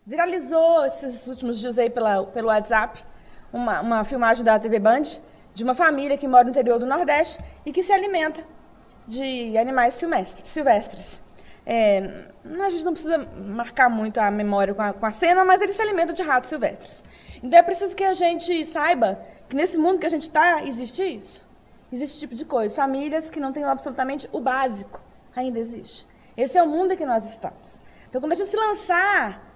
Viralizou esses últimos dias aí pelo WhatsApp uma filmagem da TV Band de uma família que mora no interior do Nordeste e que se alimenta de animais silvestres. A gente não precisa marcar muito a memória com a cena, mas eles se alimentam de ratos silvestres. Então é preciso que a gente saiba que nesse mundo que a gente está, existe isso. Existe esse tipo de coisa. Famílias que não têm absolutamente o básico ainda existe. Esse é o mundo em que nós estamos. Então, quando a gente se lançar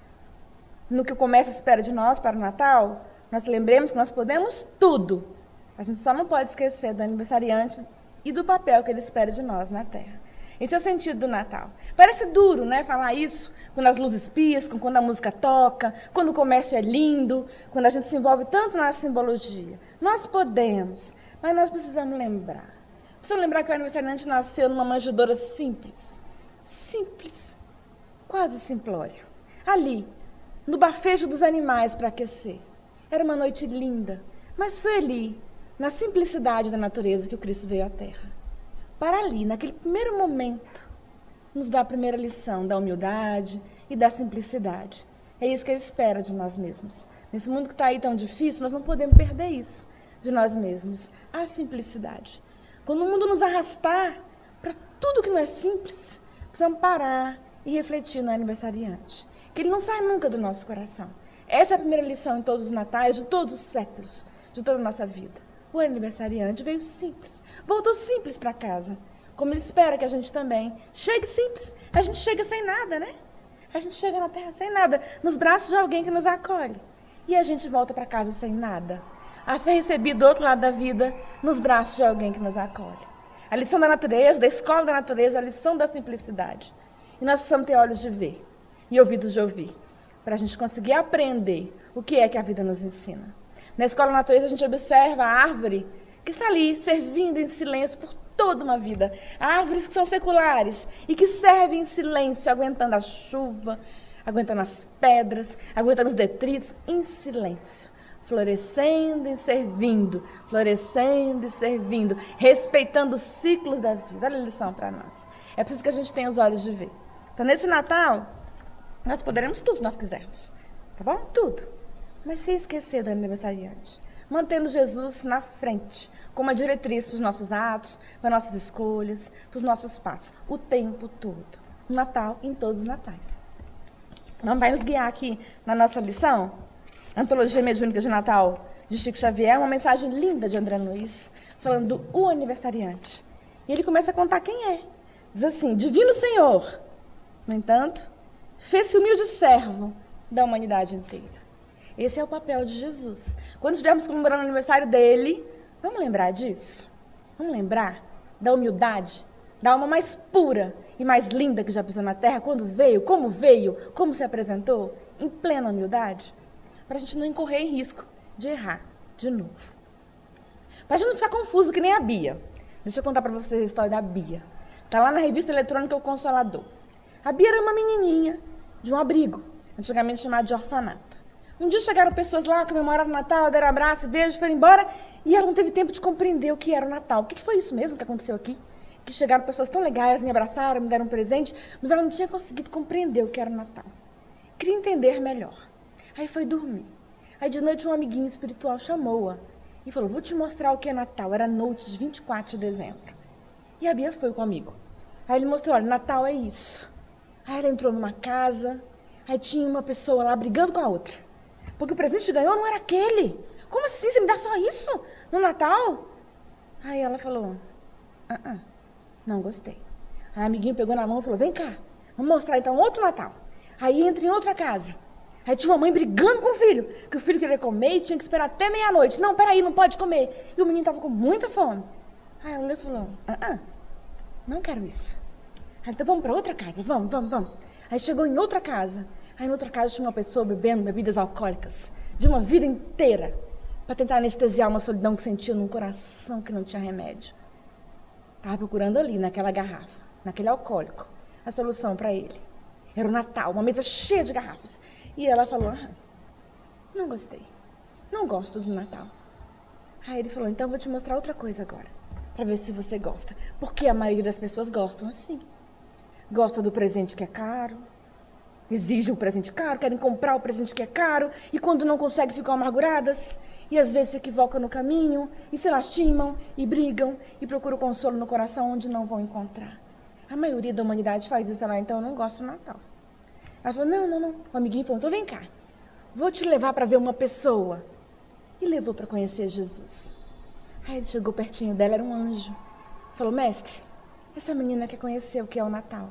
no que o comércio espera de nós para o Natal, nós lembremos que nós podemos tudo. A gente só não pode esquecer do aniversariante e do papel que ele espera de nós na Terra. Esse é o sentido do Natal. Parece duro, né, falar isso, quando as luzes piscam, quando a música toca, quando o comércio é lindo, quando a gente se envolve tanto na simbologia. Nós podemos, mas nós precisamos lembrar. Precisamos lembrar que o aniversariante nasceu numa manjedoura simples, quase simplória. Ali, no bafejo dos animais para aquecer. Era uma noite linda, mas foi ali, na simplicidade da natureza, que o Cristo veio à Terra. Para ali, naquele primeiro momento, nos dá a primeira lição da humildade e da simplicidade. É isso que ele espera de nós mesmos. Nesse mundo que está aí tão difícil, nós não podemos perder isso de nós mesmos, a simplicidade. Quando o mundo nos arrastar para tudo que não é simples, precisamos parar e refletir no aniversariante, que ele não sai nunca do nosso coração. Essa é a primeira lição em todos os natais, de todos os séculos, de toda a nossa vida. O aniversariante veio simples, voltou simples para casa, como ele espera que a gente também chegue simples. A gente chega sem nada, né? A gente chega na Terra sem nada, nos braços de alguém que nos acolhe. E a gente volta para casa sem nada, a ser recebido do outro lado da vida, nos braços de alguém que nos acolhe. A lição da natureza, da escola da natureza, a lição da simplicidade. E nós precisamos ter olhos de ver e ouvidos de ouvir, para a gente conseguir aprender o que é que a vida nos ensina. Na escola da natureza, a gente observa a árvore que está ali, servindo em silêncio por toda uma vida. Árvores que são seculares e que servem em silêncio, aguentando a chuva, aguentando as pedras, aguentando os detritos, em silêncio. Florescendo e servindo, respeitando os ciclos da vida. Olha a lição para nós. É preciso que a gente tenha os olhos de ver. Então, nesse Natal, nós poderemos tudo que nós quisermos, tá bom? Tudo. Mas sem esquecer do aniversariante. Mantendo Jesus na frente, como a diretriz para os nossos atos, para nossas escolhas, para os nossos passos, o tempo todo. O Natal em todos os natais. Então, vai nos guiar aqui na nossa lição, Antologia Mediúnica de Natal, de Chico Xavier, uma mensagem linda de André Luiz, falando do o aniversariante. E ele começa a contar quem é. Diz assim: Divino Senhor, no entanto, fez-se humilde servo da humanidade inteira. Esse é o papel de Jesus. Quando estivermos comemorando o aniversário dele, vamos lembrar disso? Vamos lembrar da humildade, da alma mais pura e mais linda que já pisou na Terra, quando veio, como se apresentou, em plena humildade, para a gente não incorrer em risco de errar de novo. Para a gente não ficar confuso que nem a Bia. Deixa eu contar para vocês a história da Bia. Está lá na revista eletrônica O Consolador. A Bia era uma menininha de um abrigo, antigamente chamado de orfanato. Um dia chegaram pessoas lá, comemoraram o Natal, deram abraço, beijo, foram embora, e ela não teve tempo de compreender o que era o Natal. O que foi isso mesmo que aconteceu aqui? Que chegaram pessoas tão legais, me abraçaram, me deram um presente, mas ela não tinha conseguido compreender o que era o Natal. Queria entender melhor. Aí foi dormir. Aí de noite um amiguinho espiritual chamou-a e falou: vou te mostrar o que é Natal. Era noite de 24 de dezembro. E a Bia foi com o amigo. Aí ele mostrou: olha, Natal é isso. Aí ela entrou numa casa, aí tinha uma pessoa lá brigando com a outra. Porque o presente que ganhou não era aquele. Como assim? Você me dá só isso? No Natal? Aí ela falou: não gostei. Aí o amiguinho pegou na mão e falou: vem cá, vamos mostrar então outro Natal. Aí entra em outra casa. Aí tinha uma mãe brigando com o filho, que o filho queria comer e tinha que esperar até meia-noite. Não, peraí, não pode comer. E o menino estava com muita fome. Aí ela falou: não quero isso. Aí, então vamos para outra casa, vamos. Aí chegou em outra casa. Aí, em outra casa, tinha uma pessoa bebendo bebidas alcoólicas de uma vida inteira para tentar anestesiar uma solidão que sentia num coração que não tinha remédio. Estava procurando ali, naquela garrafa, naquele alcoólico, a solução para ele. Era o Natal, uma mesa cheia de garrafas. E ela falou: não gostei, não gosto do Natal. Aí ele falou: então vou te mostrar outra coisa agora, para ver se você gosta. Porque a maioria das pessoas gostam assim. Gosta do presente que é caro, exigem um presente caro, querem comprar o presente que é caro, e quando não conseguem ficam amarguradas, e às vezes se equivocam no caminho, e se lastimam, e brigam, e procuram consolo no coração onde não vão encontrar. A maioria da humanidade faz isso lá, então eu não gosto do Natal. Ela falou, não. O amiguinho falou, então vem cá, vou te levar para ver uma pessoa. E levou para conhecer Jesus. Aí ele chegou pertinho dela, era um anjo. Falou, mestre, essa menina quer conhecer o que é o Natal.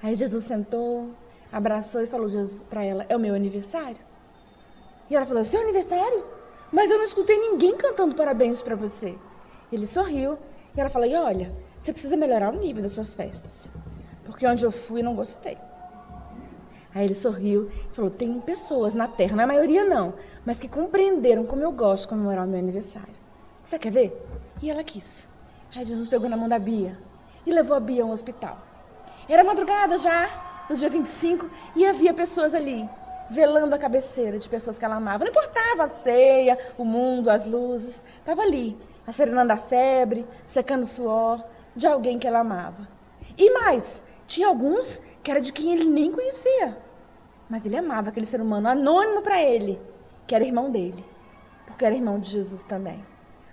Aí Jesus sentou, abraçou e falou para ela, é o meu aniversário? E ela falou, seu aniversário? Mas eu não escutei ninguém cantando parabéns para você. Ele sorriu e ela falou, e olha, você precisa melhorar o nível das suas festas. Porque onde eu fui não gostei. Aí ele sorriu e falou, tem pessoas na Terra, na maioria não, mas que compreenderam como eu gosto de comemorar o meu aniversário. Você quer ver? E ela quis. Aí Jesus pegou na mão da Bia e levou a Bia a um hospital. Era madrugada já, no dia 25, e havia pessoas ali, velando a cabeceira de pessoas que ela amava. Não importava a ceia, o mundo, as luzes, estava ali, acerenando a febre, secando o suor de alguém que ela amava. E mais, tinha alguns que era de quem ele nem conhecia. Mas ele amava aquele ser humano anônimo para ele, que era irmão dele, porque era irmão de Jesus também.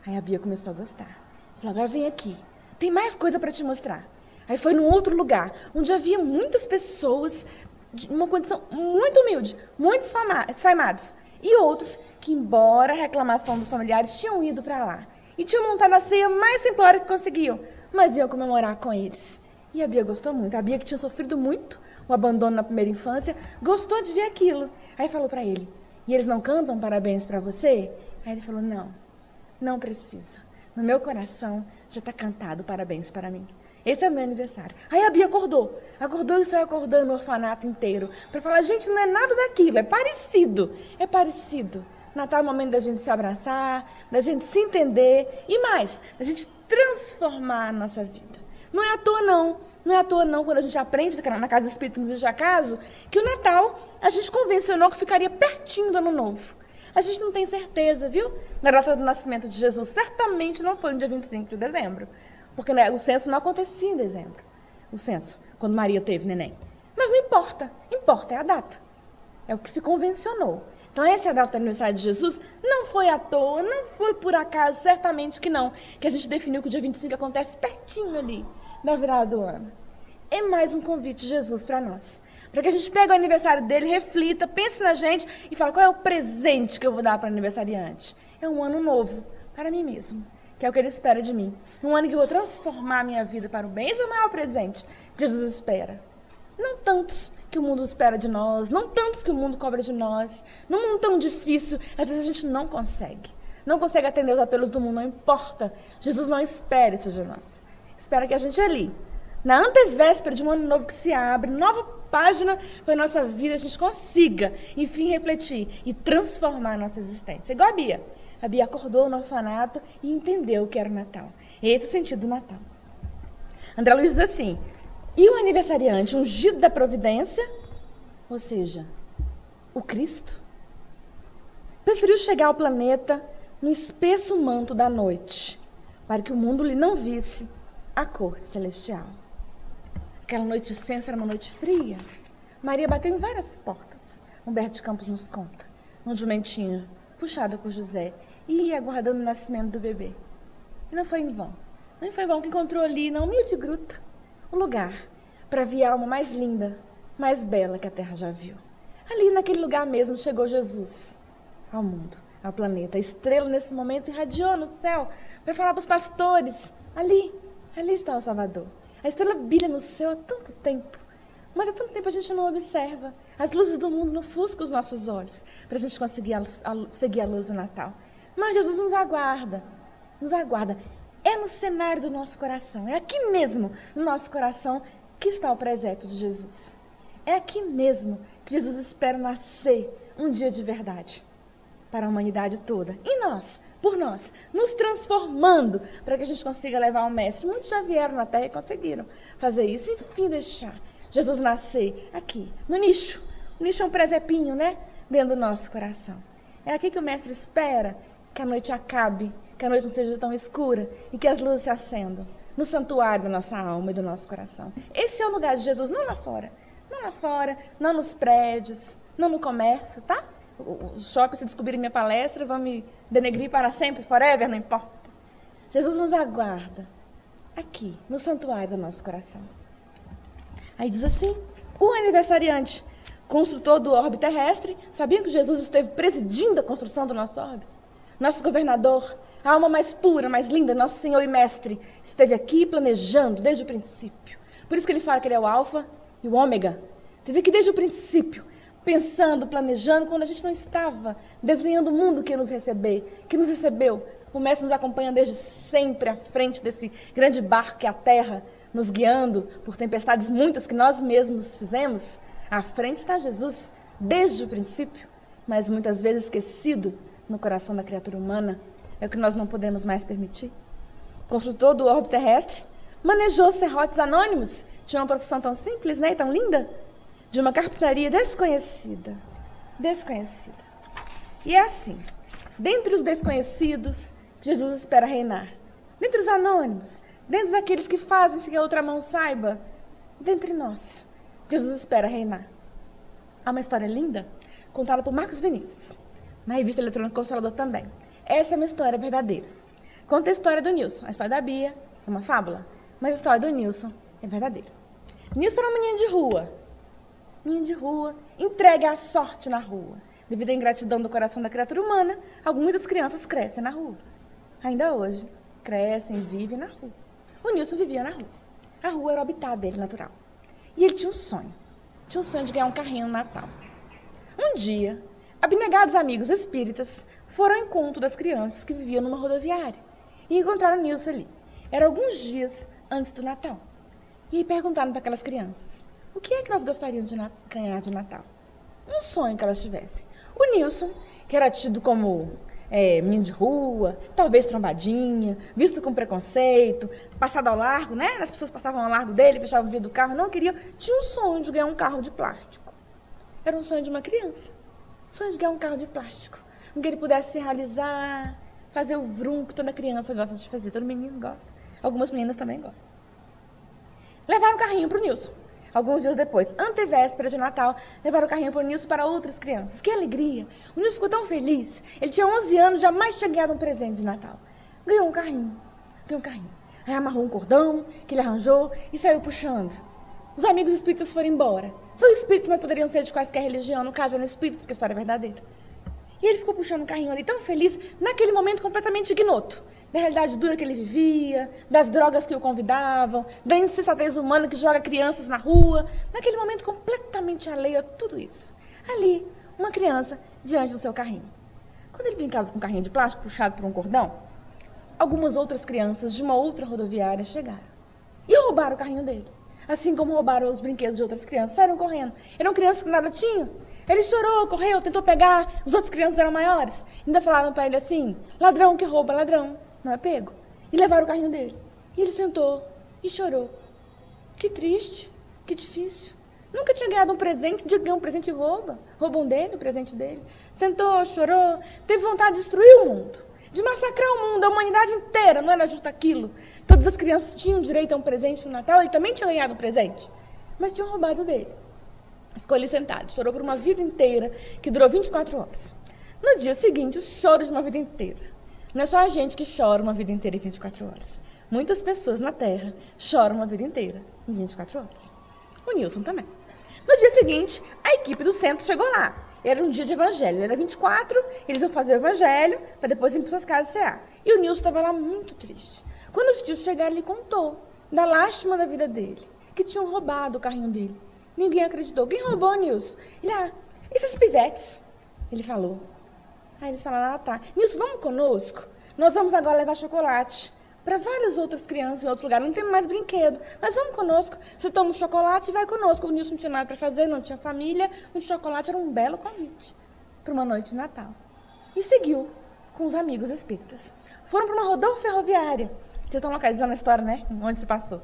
Aí a Bia começou a gostar. Falou, agora vem aqui, tem mais coisa para te mostrar. Aí foi num outro lugar, onde havia muitas pessoas de uma condição muito humilde, muitos esfaimados, e outros que, embora a reclamação dos familiares, tinham ido para lá. E tinham montado a ceia mais simplória que conseguiam, mas iam comemorar com eles. E a Bia gostou muito. A Bia, que tinha sofrido muito o abandono na primeira infância, gostou de ver aquilo. Aí falou para ele, e eles não cantam parabéns para você? Aí ele falou, não precisa. No meu coração já está cantado parabéns para mim. Esse é o meu aniversário. Aí a Bia acordou e saiu acordando o orfanato inteiro para falar, gente, não é nada daquilo, é parecido. Natal é o momento da gente se abraçar, da gente se entender e mais, da gente transformar a nossa vida. Não é à toa não, quando a gente aprende na Casa Espírita, nos acaso, que o Natal a gente convencionou que ficaria pertinho do Ano Novo. A gente não tem certeza, viu? Na data do nascimento de Jesus, certamente não foi no dia 25 de dezembro. Porque né, o censo não acontecia em dezembro. O censo, quando Maria teve neném. Mas não importa. Importa é a data. É o que se convencionou. Então essa é a data do aniversário de Jesus. Não foi à toa, não foi por acaso, certamente que não. Que a gente definiu que o dia 25 acontece pertinho ali, da virada do ano. É mais um convite de Jesus para nós. Para que a gente pegue o aniversário dele, reflita, pense na gente e fale qual é o presente que eu vou dar para o aniversariante. É um ano novo para mim mesmo, que é o que ele espera de mim. Um ano que eu vou transformar a minha vida para o bem. Esse é o maior presente que Jesus espera. Não tantos que o mundo espera de nós, não tantos que o mundo cobra de nós. Num mundo tão difícil, às vezes a gente não consegue. Não consegue atender os apelos do mundo, não importa. Jesus não espera isso de nós. Espera que a gente ali, na antevéspera de um ano novo que se abre, nova página para a nossa vida, a gente consiga, enfim, refletir e transformar a nossa existência. Igual a Bia. A Bia acordou no orfanato e entendeu o que era o Natal. Esse é o sentido do Natal. André Luiz diz assim, e o aniversariante ungido da providência, ou seja, o Cristo, preferiu chegar ao planeta no espesso manto da noite, para que o mundo lhe não visse a corte celestial. Aquela noite de censo era uma noite fria. Maria bateu em várias portas. Humberto de Campos nos conta. Um jumentinho, puxado por José, ia aguardando o nascimento do bebê. E não foi em vão. Não foi em vão que encontrou ali, na humilde gruta, o lugar para ver a alma mais linda, mais bela que a terra já viu. Ali, naquele lugar mesmo, chegou Jesus ao mundo, ao planeta. A estrela, nesse momento, irradiou no céu para falar para os pastores. Ali está o Salvador. A estrela brilha no céu há tanto tempo, mas há tanto tempo a gente não observa. As luzes do mundo não ofuscam os nossos olhos para a gente conseguir seguir a luz do Natal. Mas Jesus nos aguarda. É no cenário do nosso coração, é aqui mesmo, no nosso coração, que está o presépio de Jesus. É aqui mesmo que Jesus espera nascer um dia de verdade para a humanidade toda. E nós, por nós, nos transformando para que a gente consiga levar ao Mestre. Muitos já vieram na Terra e conseguiram fazer isso. Enfim, deixar Jesus nascer aqui, no nicho. O nicho é um presépinho, né? Dentro do nosso coração. É aqui que o Mestre espera que a noite acabe, que a noite não seja tão escura e que as luzes se acendam no santuário da nossa alma e do nosso coração. Esse é o lugar de Jesus, não lá fora, Não lá fora, não nos prédios, não no comércio, tá? O shopping, se descobrirem minha palestra, vão me denegrir para sempre, forever, não importa. Jesus nos aguarda aqui, no santuário do nosso coração. Aí diz assim, o aniversariante, construtor do orbe terrestre, sabiam que Jesus esteve presidindo a construção do nosso orbe? Nosso governador, a alma mais pura, mais linda, nosso Senhor e Mestre, esteve aqui planejando desde o princípio. Por isso que ele fala que ele é o alfa e o ômega. Esteve aqui desde o princípio, pensando, planejando, quando a gente não estava, desenhando o mundo que ia nos receber, que nos recebeu. O Mestre nos acompanha desde sempre à frente desse grande barco que é a Terra, nos guiando por tempestades muitas que nós mesmos fizemos. À frente está Jesus, desde o princípio, mas muitas vezes esquecido no coração da criatura humana. É o que nós não podemos mais permitir. O construtor do orbe terrestre manejou serrotes anônimos, tinha uma profissão tão simples, né, e tão linda, de uma carpintaria desconhecida. Desconhecida. E é assim, dentre os desconhecidos, Jesus espera reinar. Dentre os anônimos, dentre aqueles que fazem sem que a outra mão saiba, dentre nós, Jesus espera reinar. Há uma história linda, contada por Marcos Vinícius, na revista eletrônica Consolador também. Essa é uma história verdadeira. Conta a história do Nilson. A história da Bia é uma fábula, mas a história do Nilson é verdadeira. Nilson era um menino de rua. Menino de rua, entregue à sorte na rua. Devido à ingratidão do coração da criatura humana, muitas crianças crescem na rua. Ainda hoje, crescem e vivem na rua. O Nilson vivia na rua. A rua era o habitat dele natural. E ele tinha um sonho. Tinha um sonho de ganhar um carrinho no Natal. Um dia, abnegados amigos espíritas foram ao encontro das crianças que viviam numa rodoviária e encontraram Nilson ali. Era alguns dias antes do Natal. E aí perguntaram para aquelas crianças, o que é que nós gostaríamos de ganhar de Natal? Um sonho que elas tivessem. O Nilson, que era tido como menino de rua, talvez trombadinha, visto com preconceito, passado ao largo, né? As pessoas passavam ao largo dele, fechavam o vidro do carro, não queriam. Tinha um sonho de ganhar um carro de plástico. Era um sonho de uma criança. Sonho de ganhar um carro de plástico. Em que ele pudesse se realizar, fazer o vrum que toda criança gosta de fazer. Todo menino gosta. Algumas meninas também gostam. Levaram o carrinho para o Nilson. Alguns dias depois, antevéspera de Natal, levaram o carrinho para o Nilson para outras crianças. Que alegria! O Nilson ficou tão feliz. Ele tinha 11 anos, jamais tinha ganhado um presente de Natal. Ganhou um carrinho. Ganhou um carrinho. Aí amarrou um cordão que ele arranjou e saiu puxando. Os amigos espíritas foram embora. São espíritos, mas poderiam ser de quaisquer religião. No caso, eram espíritos, porque a história é verdadeira. E ele ficou puxando o carrinho ali, tão feliz, naquele momento completamente ignoto. Da realidade dura que ele vivia, das drogas que o convidavam, da insensatez humana que joga crianças na rua. Naquele momento completamente alheio a tudo isso. Ali, uma criança diante do seu carrinho. Quando ele brincava com um carrinho de plástico puxado por um cordão, algumas outras crianças de uma outra rodoviária chegaram e roubaram o carrinho dele. Assim como roubaram os brinquedos de outras crianças, saíram correndo. Eram crianças que nada tinham. Ele chorou, correu, tentou pegar, os outros crianças eram maiores. Ainda falaram para ele assim, ladrão que rouba, ladrão, não é pego. E levaram o carrinho dele. E ele sentou e chorou. Que triste, que difícil. Nunca tinha ganhado um presente, um dia ganhou um presente e rouba. Roubam dele, o presente dele. Sentou, chorou, teve vontade de destruir o mundo. De massacrar o mundo, a humanidade inteira, não era justo aquilo. Todas as crianças tinham direito a um presente no Natal, ele também tinha ganhado um presente. Mas tinham roubado dele. Ficou ali sentado, chorou por uma vida inteira, que durou 24 horas. No dia seguinte, o choro de uma vida inteira. Não é só a gente que chora uma vida inteira em 24 horas. Muitas pessoas na Terra choram uma vida inteira em 24 horas. O Nilson também. No dia seguinte, a equipe do centro chegou lá. Era um dia de evangelho, era 24, eles iam fazer o evangelho, para depois ir para suas casas cear. E o Nilson estava lá muito triste. Quando os tios chegaram, ele contou da lástima da vida dele, que tinham roubado o carrinho dele. Ninguém acreditou. Quem roubou, Nilson? Ele, esses pivetes. Ele falou. Aí eles falaram, tá. Nilson, vamos conosco? Nós vamos agora levar chocolate para várias outras crianças em outro lugar. Não tem mais brinquedo, mas vamos conosco. Você toma um chocolate e vai conosco. O Nilson não tinha nada para fazer, não tinha família. Um chocolate era um belo convite para uma noite de Natal. E seguiu com os amigos espíritas. Foram para uma rodovia ferroviária. Vocês estão localizando a história, né? Onde se passou.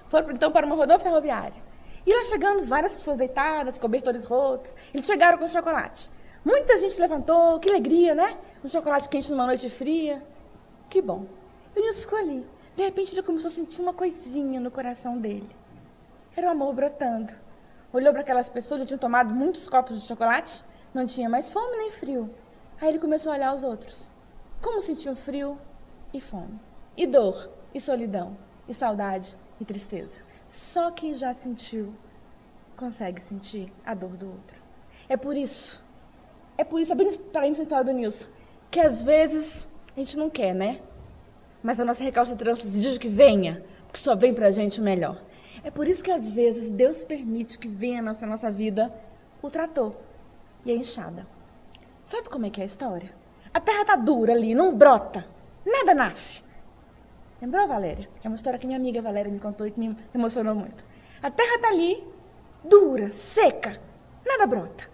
Foram, então, para uma rodovia ferroviária. E lá chegando, várias pessoas deitadas, cobertores rotos. Eles chegaram com chocolate. Muita gente levantou, que alegria, né? Um chocolate quente numa noite fria. Que bom. E o Nilson ficou ali. De repente, ele começou a sentir uma coisinha no coração dele. Era o amor brotando. olhou para aquelas pessoas, já tinham tomado muitos copos de chocolate, não tinha mais fome nem frio. Aí ele começou a olhar os outros. Como sentiam frio e fome, e dor, e solidão, e saudade, e tristeza. Só quem já sentiu consegue sentir a dor do outro. É por isso, para essa história do Nilson, que às vezes a gente não quer, né? Mas a nossa recalcitrância exige que venha, porque só vem pra gente o melhor. É por isso que às vezes Deus permite que venha na nossa vida o trator e a enxada. Sabe como é que é a história? A terra tá dura ali, não brota, nada nasce. Lembrou, Valéria? É uma história que minha amiga Valéria me contou e que me emocionou muito. A terra tá ali, dura, seca, nada brota.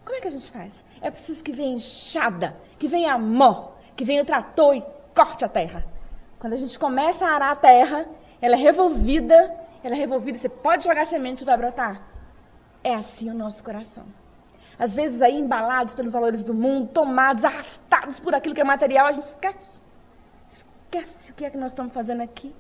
Como é que a gente faz? É preciso que venha enxada, que venha amor, que venha o trator e corte a terra. Quando a gente começa a arar a terra, ela é revolvida, você pode jogar semente e vai brotar. É assim o nosso coração. Às vezes aí embalados pelos valores do mundo, tomados, arrastados por aquilo que é material, a gente esquece o que é que nós estamos fazendo aqui.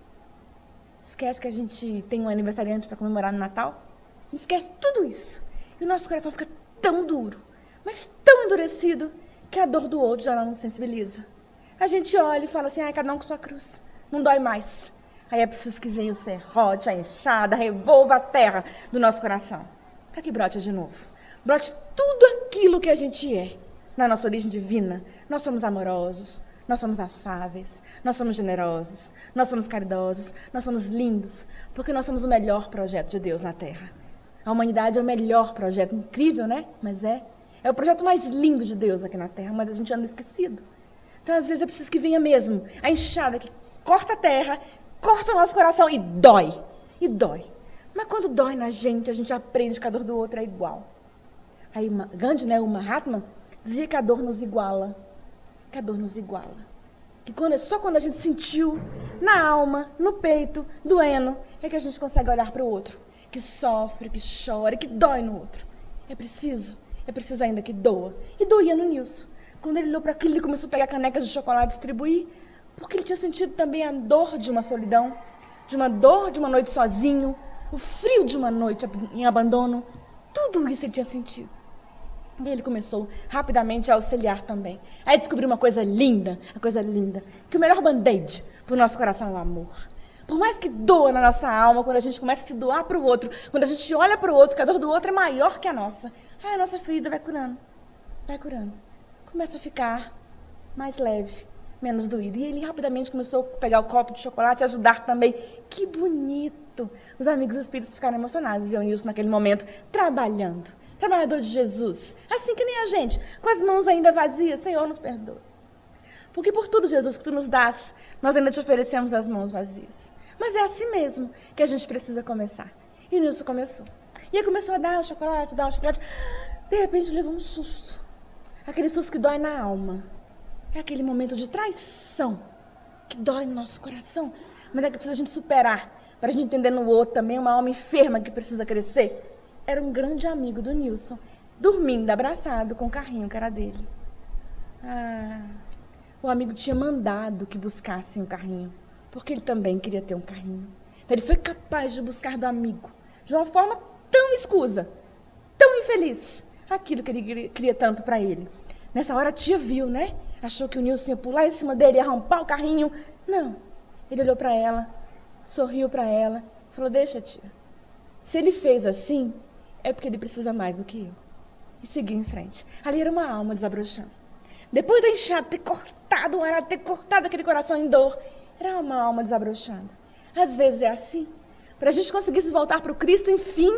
Esquece que a gente tem um aniversariante para comemorar no Natal. A gente esquece tudo isso. E o nosso coração fica tão duro, mas tão endurecido, que a dor do outro já não nos sensibiliza. A gente olha e fala assim, cada um com sua cruz, não dói mais. Aí é preciso que venha o serrote, a enxada, revolva a terra do nosso coração, para que brote de novo. Brote tudo aquilo que a gente é, na nossa origem divina. Nós somos amorosos, nós somos afáveis, nós somos generosos, nós somos caridosos, nós somos lindos, porque nós somos o melhor projeto de Deus na Terra. A humanidade é o melhor projeto, incrível, né? Mas é o projeto mais lindo de Deus aqui na Terra, mas a gente anda esquecido. Então, às vezes, é preciso que venha mesmo a enxada que corta a terra, corta o nosso coração e dói. E dói. Mas quando dói na gente, a gente aprende que a dor do outro é igual. Aí Gandhi, o Mahatma, dizia que a dor nos iguala. Que a dor nos iguala. Que só quando a gente sentiu na alma, no peito, doendo, é que a gente consegue olhar para o outro. Que sofre, que chora, que dói no outro. É preciso ainda que doa. E doía no Nilson. Quando ele olhou para aquilo, ele começou a pegar canecas de chocolate e distribuir, porque ele tinha sentido também a dor de uma solidão, de uma dor de uma noite sozinho, o frio de uma noite em abandono. Tudo isso ele tinha sentido. E ele começou rapidamente a auxiliar também. Aí descobriu uma coisa linda, que o melhor band-aid para o nosso coração é o amor. Por mais que doa na nossa alma, quando a gente começa a se doar para o outro, quando a gente olha para o outro, que a dor do outro é maior que a nossa, aí a nossa ferida vai curando. Começa a ficar mais leve, menos doída. E ele rapidamente começou a pegar o copo de chocolate e ajudar também. Que bonito! Os amigos espíritos ficaram emocionados, viu o Nilson naquele momento, trabalhando. Trabalhador de Jesus. Assim que nem a gente, com as mãos ainda vazias. Senhor, nos perdoe. Porque por tudo, Jesus, que tu nos dás, nós ainda te oferecemos as mãos vazias. Mas é assim mesmo que a gente precisa começar. E o Nilson começou. E ele começou a dar o chocolate. De repente, levou um susto. Aquele susto que dói na alma. É aquele momento de traição que dói no nosso coração. Mas é que precisa a gente superar. Para a gente entender no outro também uma alma enferma que precisa crescer. Era um grande amigo do Nilson, dormindo abraçado com o carrinho que era dele. O amigo tinha mandado que buscassem um carrinho, porque ele também queria ter um carrinho. Então ele foi capaz de buscar do amigo, de uma forma tão escusa, tão infeliz, aquilo que ele queria tanto para ele. Nessa hora a tia viu, né? Achou que o Nilson ia pular em cima dele, ia arrombar o carrinho. Não. Ele olhou para ela, sorriu para ela, falou, deixa, tia. Se ele fez assim, é porque ele precisa mais do que eu. E seguiu em frente. Ali era uma alma desabrochando. Depois da enxada ter cortado o arado, ter cortado aquele coração em dor, era uma alma desabrochando. Às vezes é assim. Para a gente conseguir se voltar para o Cristo, enfim,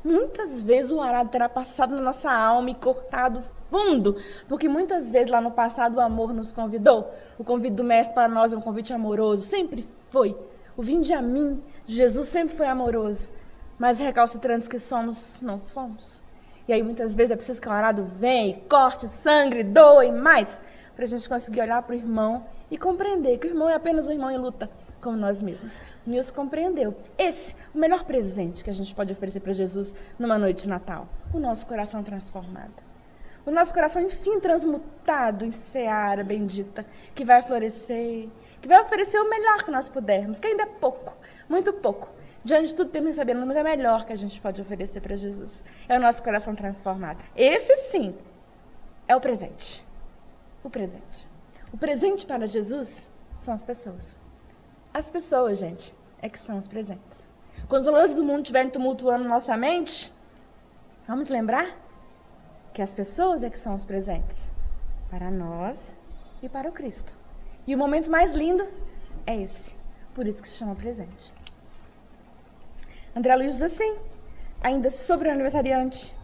muitas vezes o arado terá passado na nossa alma e cortado fundo, porque muitas vezes lá no passado o amor nos convidou. O convite do Mestre para nós é um convite amoroso, sempre foi. O vinde a mim, Jesus sempre foi amoroso, mas recalcitrantes que somos, não fomos. E aí muitas vezes é preciso que o arado venha, corte, sangre, doe mais, para a gente conseguir olhar para o irmão e compreender que o irmão é apenas um irmão em luta, como nós mesmos. O Nilson compreendeu. Esse, o melhor presente que a gente pode oferecer para Jesus numa noite de Natal. O nosso coração transformado. O nosso coração, enfim, transmutado em seara bendita, que vai florescer, que vai oferecer o melhor que nós pudermos, que ainda é pouco, muito pouco. Diante de tudo, temos recebendo, mas é melhor que a gente pode oferecer para Jesus. É o nosso coração transformado. Esse, sim, é o presente. O presente. O presente para Jesus são as pessoas. As pessoas, gente, é que são os presentes. Quando os valores do mundo estiverem tumultuando nossa mente, vamos lembrar que as pessoas é que são os presentes para nós e para o Cristo. E o momento mais lindo é esse. Por isso que se chama presente. André Luiz diz assim, ainda sobre o aniversariante.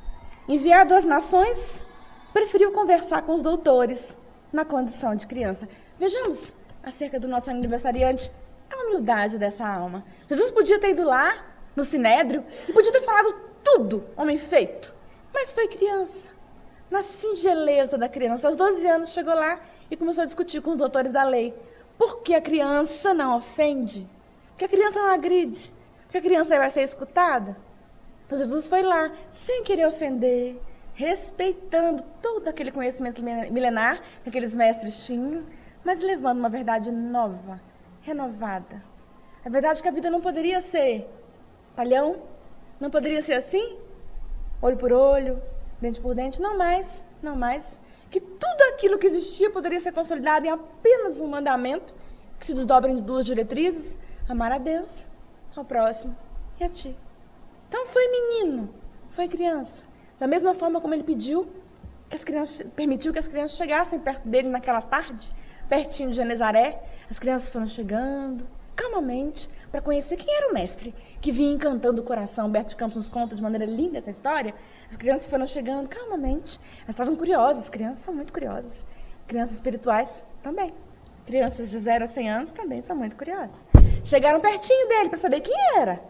Enviado às nações, preferiu conversar com os doutores na condição de criança. Vejamos acerca do nosso aniversariante a humildade dessa alma. Jesus podia ter ido lá, no Sinédrio, e podia ter falado tudo, homem feito. Mas foi criança. Na singeleza da criança, aos 12 anos, chegou lá e começou a discutir com os doutores da lei. Por que a criança não ofende? Por que a criança não agride? Por que a criança vai ser escutada? Então Jesus foi lá, sem querer ofender, respeitando todo aquele conhecimento milenar que aqueles mestres tinham, mas levando uma verdade nova, renovada. A verdade que a vida não poderia ser talhão, não poderia ser assim, olho por olho, dente por dente, não mais, não mais. Que tudo aquilo que existia poderia ser consolidado em apenas um mandamento que se desdobra em 2 diretrizes: amar a Deus, ao próximo e a ti. Então foi menino, foi criança. Da mesma forma como ele permitiu que as crianças chegassem perto dele naquela tarde, pertinho de Genezaré, as crianças foram chegando calmamente para conhecer quem era o mestre que vinha encantando o coração. Humberto de Campos nos conta de maneira linda essa história. As crianças foram chegando calmamente. Elas estavam curiosas. As crianças são muito curiosas. Crianças espirituais também. Crianças de 0 a 100 anos também são muito curiosas. Chegaram pertinho dele para saber quem era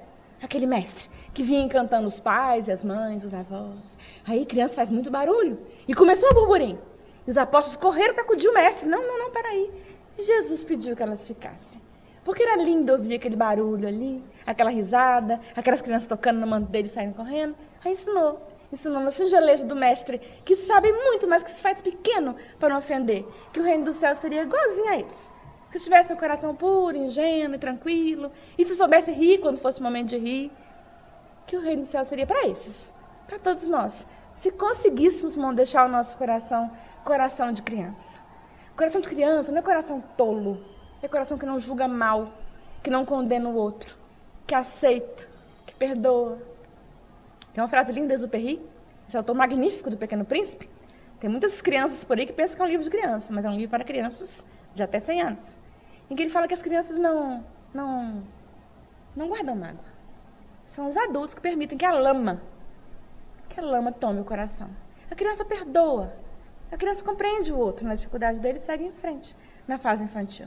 aquele mestre que vinha encantando os pais e as mães, os avós. Aí a criança faz muito barulho e começou o burburinho. E os apóstolos correram para acudir o mestre. Não, peraí. E Jesus pediu que elas ficassem. Porque era lindo ouvir aquele barulho ali, aquela risada, aquelas crianças tocando no manto dele e saindo correndo. Aí ensinou na singeleza do mestre, que sabe muito, mas que se faz pequeno para não ofender, que o reino do céu seria igualzinho a eles. Se tivesse um coração puro, ingênuo e tranquilo, e se soubesse rir quando fosse o momento de rir, que o reino do céu seria para esses, para todos nós. Se conseguíssemos deixar o nosso coração de criança. Coração de criança não é coração tolo. É coração que não julga mal, que não condena o outro, que aceita, que perdoa. Tem uma frase linda do Exupéry, esse autor magnífico do Pequeno Príncipe. Tem muitas crianças por aí que pensam que é um livro de criança, mas é um livro para crianças de até 100 anos. Em que ele fala que as crianças não guardam mágoa. São os adultos que permitem que a lama tome o coração. A criança perdoa. A criança compreende o outro na dificuldade dele e segue em frente na fase infantil.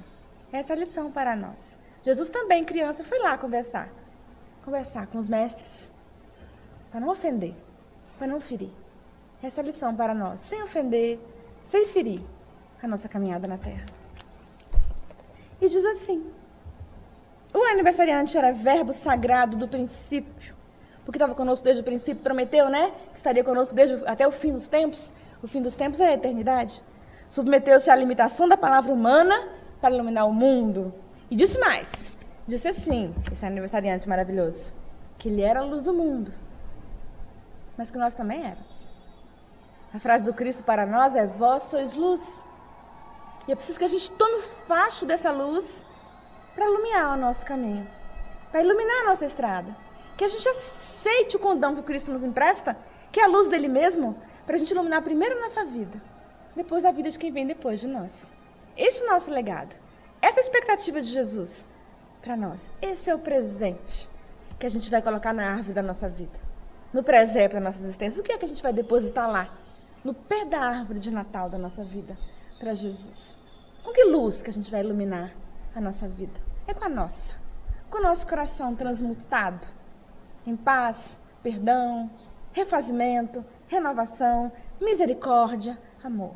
Essa é a lição para nós. Jesus também, criança, foi lá conversar com os mestres, para não ofender, para não ferir. Essa é a lição para nós, sem ofender, sem ferir a nossa caminhada na terra. E diz assim, o aniversariante era verbo sagrado do princípio, porque estava conosco desde o princípio, prometeu, né, que estaria conosco até o fim dos tempos. O fim dos tempos é a eternidade. Submeteu-se à limitação da palavra humana para iluminar o mundo. E disse mais. Disse assim, esse aniversariante maravilhoso, que ele era a luz do mundo, mas que nós também éramos. A frase do Cristo para nós é: vós sois luz. E é preciso que a gente tome o facho dessa luz para iluminar o nosso caminho, para iluminar a nossa estrada. Que a gente aceite o condão que o Cristo nos empresta, que é a luz dele mesmo, para a gente iluminar primeiro a nossa vida, depois a vida de quem vem depois de nós. Esse é o nosso legado. Essa é a expectativa de Jesus para nós. Esse é o presente que a gente vai colocar na árvore da nossa vida, no presépio da nossa existência. O que é que a gente vai depositar lá, no pé da árvore de Natal da nossa vida, para Jesus? Com que luz que a gente vai iluminar a nossa vida? É com a nossa, com o nosso coração transmutado em paz, perdão, refazimento, renovação, misericórdia, amor.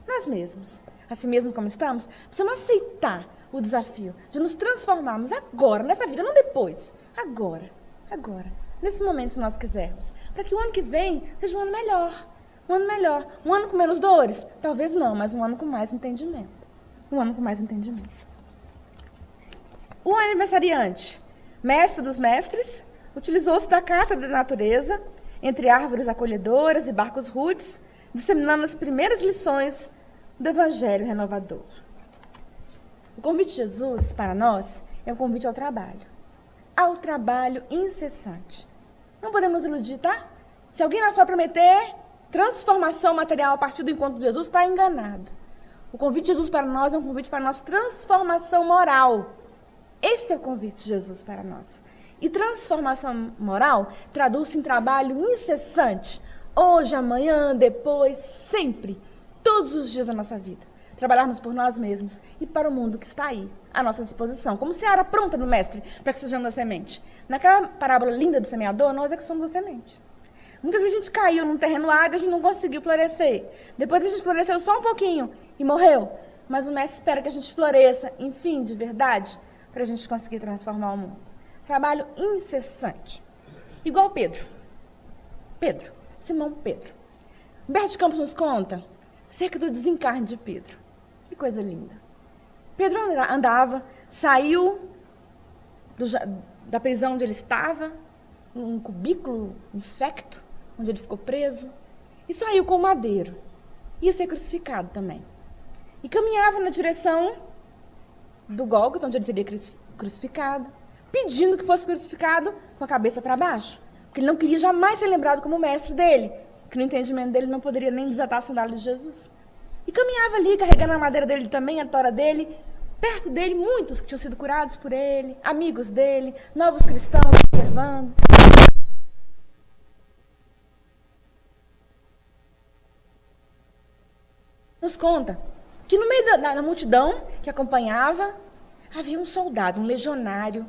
Nós mesmos, assim mesmo como estamos, precisamos aceitar o desafio de nos transformarmos agora, nessa vida, não depois. Agora, nesse momento, se nós quisermos. Para que o ano que vem seja um ano melhor. Um ano melhor. Um ano com menos dores? Talvez não, mas um ano com mais entendimento. Um ano com mais entendimento. O aniversariante mestre dos mestres, utilizou-se da carta da natureza, entre árvores acolhedoras e barcos rudes, disseminando as primeiras lições do Evangelho renovador. O convite de Jesus para nós é um convite ao trabalho incessante. Não podemos iludir, tá? Se alguém lá for prometer transformação material a partir do encontro de Jesus, está enganado. O convite de Jesus para nós é um convite para nós transformação moral. Esse é o convite de Jesus para nós. E transformação moral traduz-se em trabalho incessante. Hoje, amanhã, depois, sempre. Todos os dias da nossa vida. Trabalharmos por nós mesmos e para o mundo que está aí, à nossa disposição. Como seara pronta no mestre para que sejamos a semente. Naquela parábola linda do semeador, nós é que somos a semente. Muitas vezes a gente caiu num terreno árido e a gente não conseguiu florescer. Depois a gente floresceu só um pouquinho e morreu. Mas o mestre espera que a gente floresça, enfim, de verdade, para a gente conseguir transformar o mundo. Trabalho incessante. Igual Pedro. Simão Pedro. Humberto de Campos nos conta acerca do desencarne de Pedro. Que coisa linda. Pedro andava, saiu da prisão onde ele estava, num cubículo infecto, onde ele ficou preso, e saiu com o madeiro. Ia ser crucificado também. E caminhava na direção do Gólgota, onde ele seria crucificado, pedindo que fosse crucificado com a cabeça para baixo, porque ele não queria jamais ser lembrado como mestre dele, que no entendimento dele não poderia nem desatar a sandália de Jesus. E caminhava ali, carregando a madeira dele também, a tora dele, perto dele, muitos que tinham sido curados por ele, amigos dele, novos cristãos observando. Nos conta que no meio da multidão que acompanhava, havia um soldado, um legionário,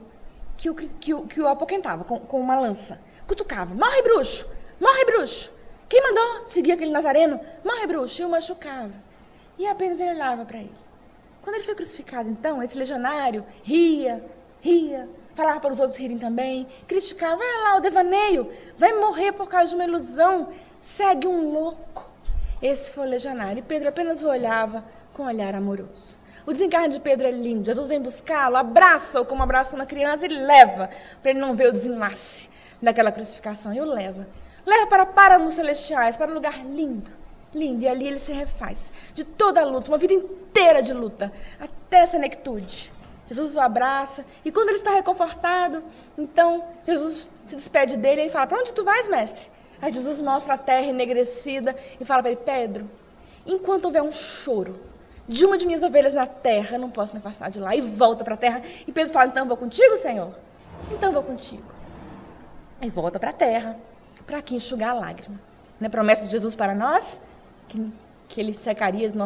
que o apoquentava com uma lança. Cutucava, morre bruxo, morre bruxo. Quem mandou seguir aquele nazareno? Morre bruxo, e o machucava. E apenas ele olhava para ele. Quando ele foi crucificado, então, esse legionário ria, falava para os outros rirem também, criticava, vai lá, o devaneio, vai morrer por causa de uma ilusão, segue um louco. Esse foi o legionário, e Pedro apenas o olhava com um olhar amoroso. O desencarne de Pedro é lindo, Jesus vem buscá-lo, abraça-o como abraça uma criança e leva, para ele não ver o desenlace daquela crucificação, e o leva. Leva para páramos celestiais, para um lugar lindo, e ali ele se refaz de toda a luta, uma vida inteira de luta, até a senectude. Jesus o abraça, e quando ele está reconfortado, então Jesus se despede dele e fala, para onde tu vais, mestre? Aí Jesus mostra a terra enegrecida e fala para ele, Pedro, enquanto houver um choro de uma de minhas ovelhas na terra, eu não posso me afastar de lá, e volta para a terra. E Pedro fala, então vou contigo, Senhor? Então vou contigo. Aí volta para a terra, para aqui enxugar a lágrima. Não é promessa de Jesus para nós? Que ele secaria dos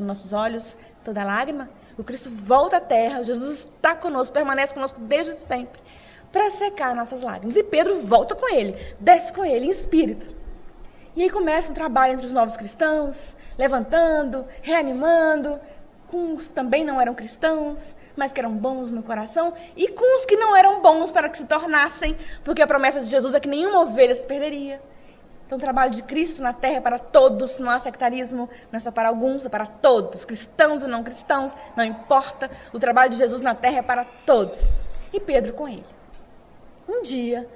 nossos olhos toda a lágrima? O Cristo volta à terra, Jesus está conosco, permanece conosco desde sempre, para secar nossas lágrimas. E Pedro volta com ele, desce com ele em espírito. E aí começa um trabalho entre os novos cristãos, levantando, reanimando, com os que também não eram cristãos, mas que eram bons no coração, e com os que não eram bons para que se tornassem, porque a promessa de Jesus é que nenhuma ovelha se perderia. Então, o trabalho de Cristo na terra é para todos, não há sectarismo, não é só para alguns, é para todos, cristãos e não cristãos, não importa, o trabalho de Jesus na terra é para todos. E Pedro com ele. Um dia,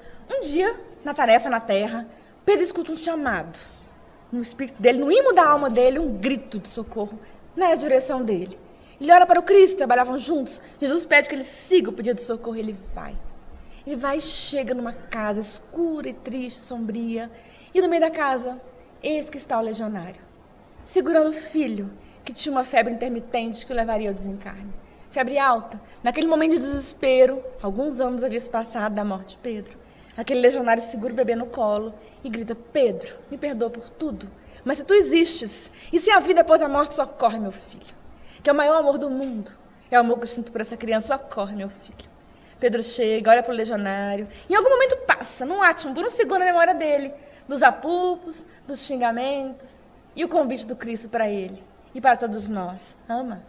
na tarefa na terra, Pedro escuta um chamado, no espírito dele, no imo da alma dele, um grito de socorro na direção dele. Ele olha para o Cristo, trabalhavam juntos, Jesus pede que ele siga o pedido de socorro, ele vai. Ele vai e chega numa casa escura e triste, sombria, e no meio da casa, eis que está o legionário, segurando o filho, que tinha uma febre intermitente que o levaria ao desencarne. Febre alta, naquele momento de desespero, alguns anos havia se passado da morte de Pedro. Aquele legionário segura o bebê no colo e grita, Pedro, me perdoa por tudo, mas se tu existes, e se a vida após a morte, socorre meu filho, que é o maior amor do mundo, é o amor que eu sinto por essa criança, socorre meu filho. Pedro chega, olha para o legionário, em algum momento passa, num átimo, por um segundo na memória dele, dos apupos, dos xingamentos, e o convite do Cristo para ele e para todos nós. Ama.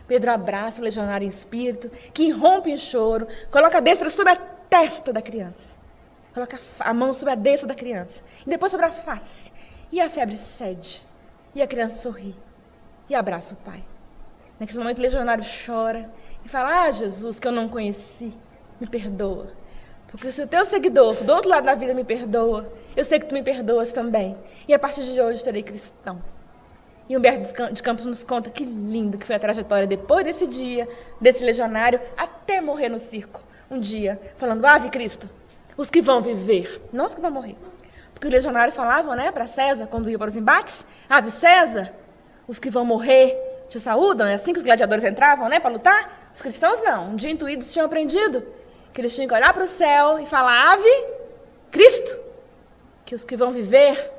Pedro abraça o legionário em espírito, que irrompe em choro, coloca a destra sobre a testa da criança, coloca a mão sobre a destra da criança, e depois sobre a face, e a febre cede, e a criança sorri, e abraça o pai. Naquele momento o legionário chora, e fala, Jesus, que eu não conheci, me perdoa. Porque se o teu seguidor do outro lado da vida me perdoa, eu sei que tu me perdoas também. E a partir de hoje terei cristão. E Humberto de Campos nos conta que lindo que foi a trajetória depois desse dia, desse legionário, até morrer no circo. Um dia, falando, Ave Cristo, os que vão viver, não os que vão morrer. Porque o legionário falava, né, para César, quando ia para os embates, Ave César, os que vão morrer te saúdam. É assim que os gladiadores entravam, né, para lutar. Os cristãos não. Um dia intuídos tinham aprendido que eles tinham que olhar para o céu e falar, Ave Cristo, que os que vão viver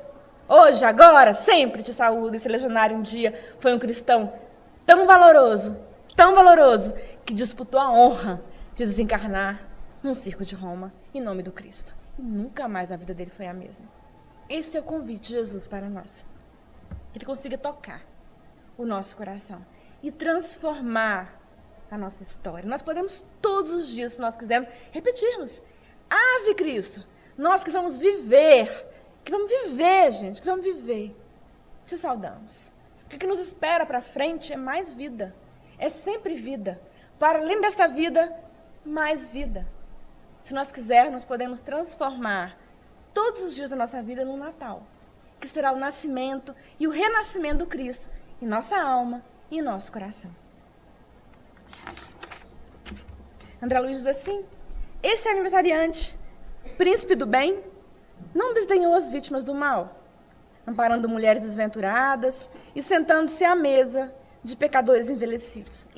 hoje, agora, sempre te saúdo. Esse legionário um dia foi um cristão tão valoroso, que disputou a honra de desencarnar num circo de Roma, em nome do Cristo. E nunca mais a vida dele foi a mesma. Esse é o convite de Jesus para nós. Que ele consiga tocar o nosso coração e transformar a nossa história. Nós podemos todos os dias, se nós quisermos, repetirmos. Ave Cristo, nós que vamos viver, gente, que vamos viver. Te saudamos. Porque o que nos espera para frente é mais vida. É sempre vida. Para além desta vida, mais vida. Se nós quisermos, nós podemos transformar todos os dias da nossa vida num Natal, que será o nascimento e o renascimento do Cristo em nossa alma e em nosso coração. André Luiz diz assim, esse aniversariante, príncipe do bem, não desdenhou as vítimas do mal, amparando mulheres desventuradas e sentando-se à mesa de pecadores envelhecidos.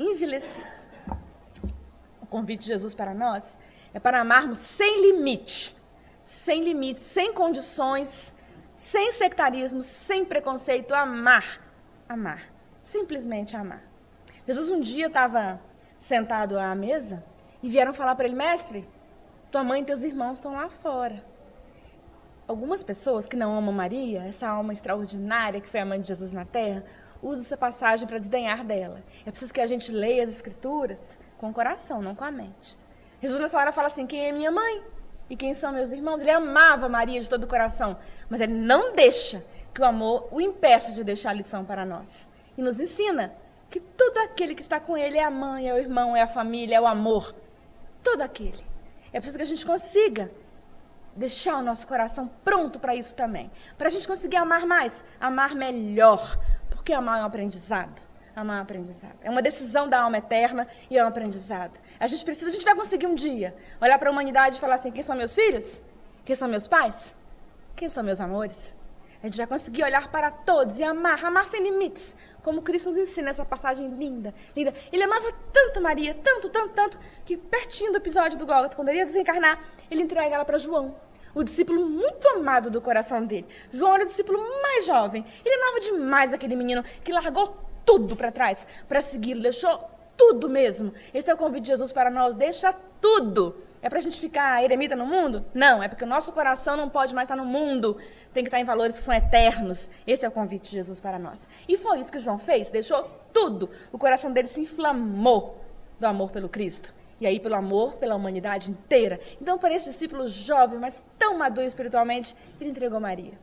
O convite de Jesus para nós é para amarmos sem limite, sem condições, sem sectarismo, sem preconceito, amar, simplesmente amar. Jesus um dia estava sentado à mesa e vieram falar para ele, mestre, tua mãe e teus irmãos estão lá fora. Algumas pessoas que não amam Maria, essa alma extraordinária que foi a mãe de Jesus na terra, usam essa passagem para desdenhar dela. É preciso que a gente leia as escrituras com o coração, não com a mente. Jesus nessa hora fala assim, quem é minha mãe? E quem são meus irmãos? Ele amava Maria de todo o coração, mas ele não deixa que o amor o impeça de deixar a lição para nós. E nos ensina que todo aquele que está com ele é a mãe, é o irmão, é a família, é o amor. Todo aquele. É preciso que a gente consiga deixar o nosso coração pronto para isso também. Para a gente conseguir amar mais, amar melhor. Porque amar é um aprendizado. Amar é um aprendizado. É uma decisão da alma eterna e é um aprendizado. A gente vai conseguir um dia olhar para a humanidade e falar assim, quem são meus filhos? Quem são meus pais? Quem são meus amores? A gente vai conseguir olhar para todos e amar sem limites, como Cristo nos ensina essa passagem linda. Ele amava tanto Maria, tanto, que pertinho do episódio do Gólgota, quando ele ia desencarnar, ele entrega ela para João, o discípulo muito amado do coração dele. João era o discípulo mais jovem. Ele amava demais aquele menino que largou tudo para trás para segui-lo, deixou tudo mesmo. Esse é o convite de Jesus para nós, deixa tudo. É para a gente ficar eremita no mundo? Não, é porque o nosso coração não pode mais estar no mundo. Tem que estar em valores que são eternos. Esse é o convite de Jesus para nós. E foi isso que João fez, deixou tudo. O coração dele se inflamou do amor pelo Cristo. E aí pelo amor pela humanidade inteira. Então, para esse discípulo jovem, mas tão maduro espiritualmente, ele entregou Maria.